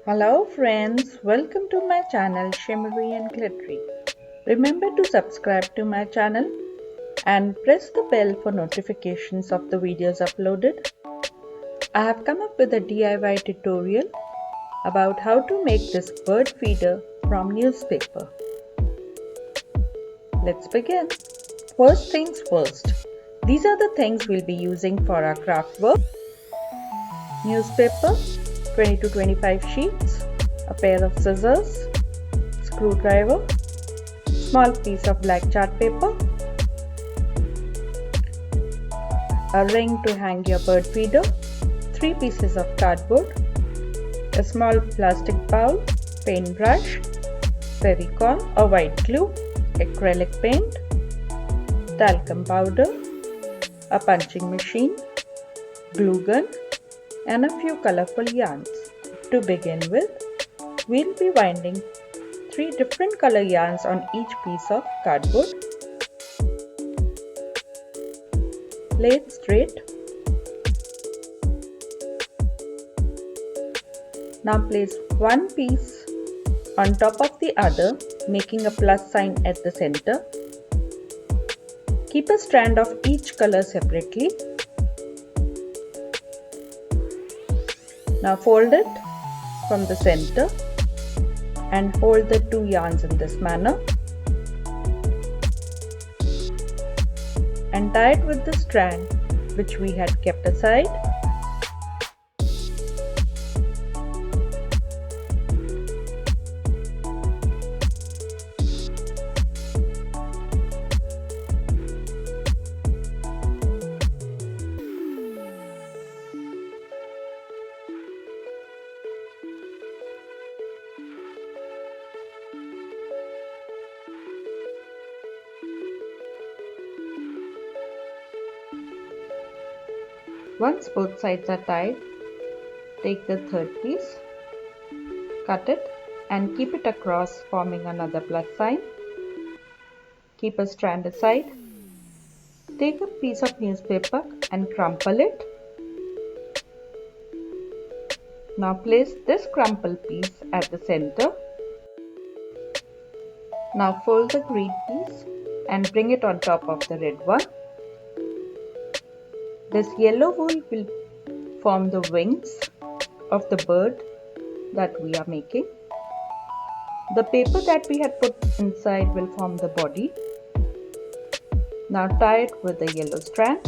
Hello friends, welcome to my channel Shimmery and Glittery. Remember to subscribe to my channel and press the bell for notifications of the videos uploaded. I have come up with a DIY tutorial about how to make this bird feeder from newspaper. Let's begin. First things first, these are the things we'll be using for our craft work. Newspaper, 20 to 25 sheets, a pair of scissors, screwdriver, small piece of black chart paper, a ring to hang your bird feeder, 3 pieces of cardboard, a small plastic bowl, paintbrush, Fevicol or white glue, acrylic paint, talcum powder, a punching machine, glue gun, and a few colorful yarns. To begin with, we'll be winding 3 different color yarns on each piece of cardboard. Lay it straight. Now place one piece on top of the other, making a plus sign at the center. Keep a strand of each color separately. Now fold it from the center and hold the 2 yarns in this manner and tie it with the strand which we had kept aside. Once both sides are tied, take the third piece, cut it and keep it across, forming another plus sign. Keep a strand aside. Take a piece of newspaper and crumple it. Now place this crumpled piece at the center. Now fold the green piece and bring it on top of the red one. This yellow wool will form the wings of the bird that we are making. The paper that we had put inside will form the body. Now tie it with the yellow strand.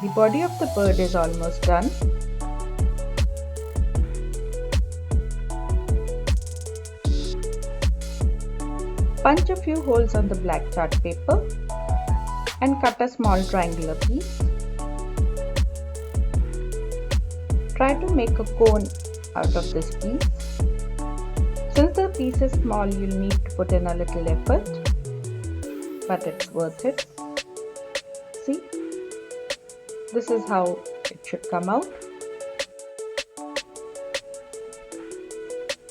The body of the bird is almost done. Punch a few holes on the black chart paper and cut a small triangular piece. Try to make a cone out of this piece. Since the piece is small, you'll need to put in a little effort, but it's worth it. See, this is how it should come out.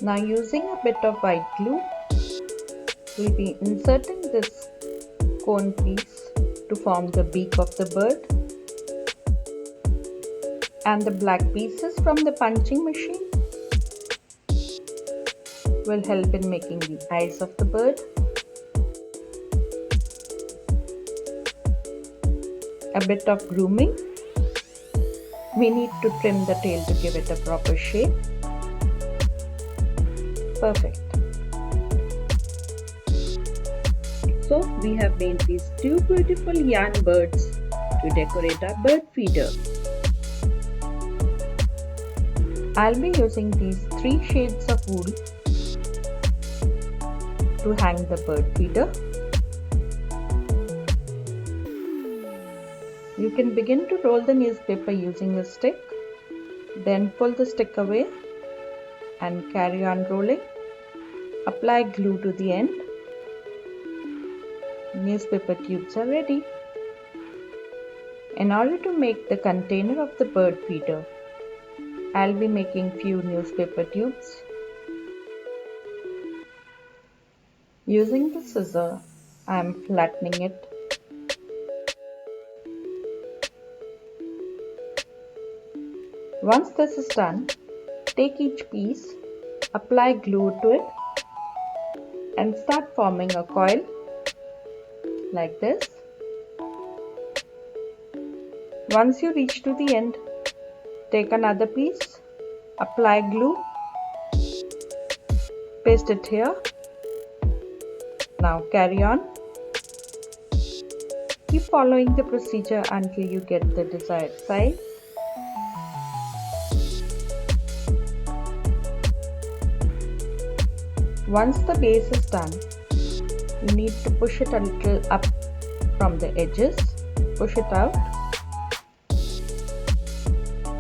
Now using a bit of white glue, we'll be inserting this cone piece to form the beak of the bird, and the black pieces from the punching machine will help in making the eyes of the bird. A bit of grooming. We need to trim the tail to give it a proper shape. Perfect. So we have made these 2 beautiful yarn birds to decorate our bird feeder. I'll be using these 3 shades of wool to hang the bird feeder. You can begin to roll the newspaper using a stick, then pull the stick away and carry on rolling. Apply glue to the end. Newspaper tubes are ready. In order to make the container of the bird feeder, I'll be making few newspaper tubes. Using the scissor, I am flattening it. Once this is done, take each piece, apply glue to it and start forming a coil like this. Once you reach to the end, take another piece, apply glue, paste it here. Now carry on. Keep following the procedure until you get the desired size. Once the base is done, you need to push it a little up from the edges. Push it out.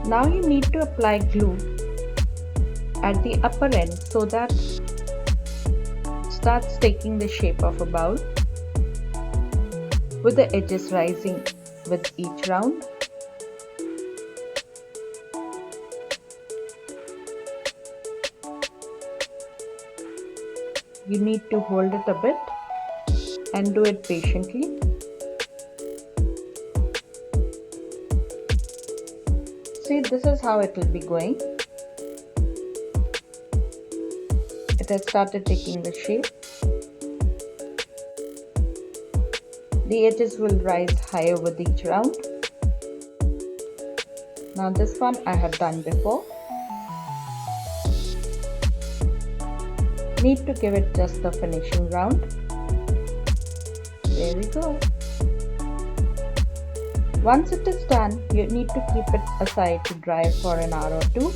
Now you need to apply glue at the upper end so that it starts taking the shape of a bowl with the edges rising with each round. You need to hold it a bit and do it patiently. See, this is how it will be going. It has started taking the shape. The edges will rise higher with each round. Now this one I have done before. Need to give it just the finishing round. There we go. Once it is done, you need to keep it aside to dry for an hour or two.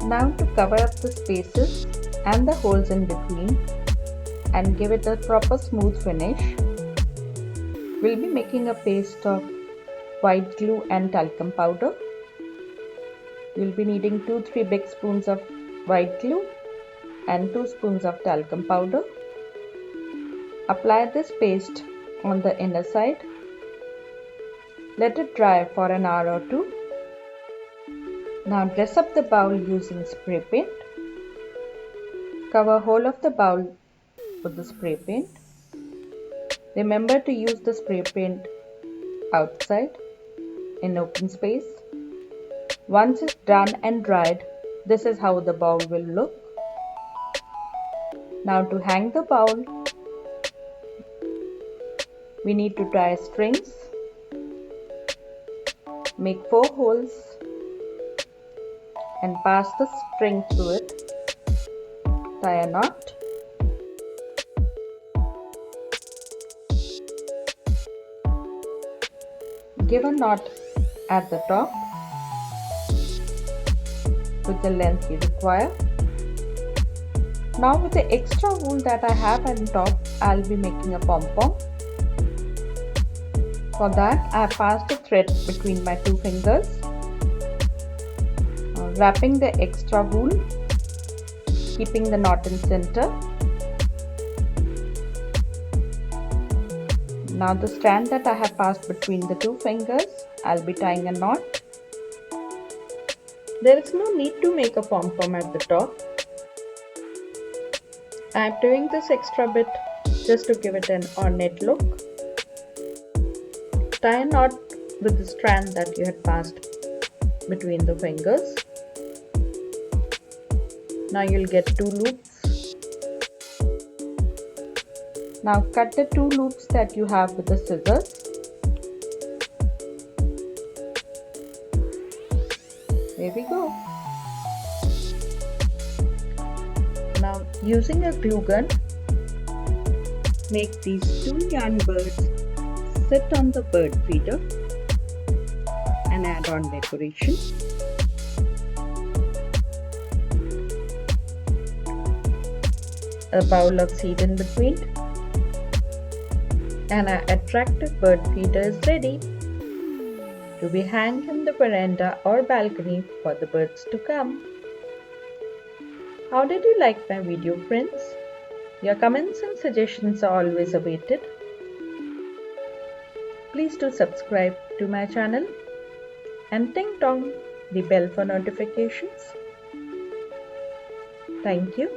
Now to cover up the spaces and the holes in between and give it a proper smooth finish, we'll be making a paste of white glue and talcum powder. You'll be needing 2-3 big spoons of white glue and 2 spoons of talcum powder. Apply this paste on the inner side. Let it dry for an hour or two. Now dress up the bowl using spray paint. Cover whole of the bowl with the spray paint. Remember to use the spray paint outside in open space. Once it's done and dried, this is how the bowl will look. Now to hang the bowl, we need to tie strings. Make 4 holes and pass the string through it. Tie a knot. Give a knot at the top with the length you require. Now with the extra wool that I have on top, I'll be making a pom-pom. For that, I passed a thread between my 2 fingers, wrapping the extra wool, keeping the knot in center. Now the strand that I have passed between the 2 fingers, I'll be tying a knot. There is no need to make a pom-pom at the top. I am doing this extra bit just to give it an ornate look. Tie a knot with the strand that you had passed between the fingers. Now you'll get 2 loops. Now cut the 2 loops that you have with the scissors. There we go. Now using a glue gun, make these 2 yarn birds sit on the bird feeder and add on decoration. A bowl of seed in between, and our attractive bird feeder is ready to be hung in the veranda or balcony for the birds to come. How did you like my video, friends? Your comments and suggestions are always awaited. Please do subscribe to my channel and ding dong the bell for notifications. Thank you.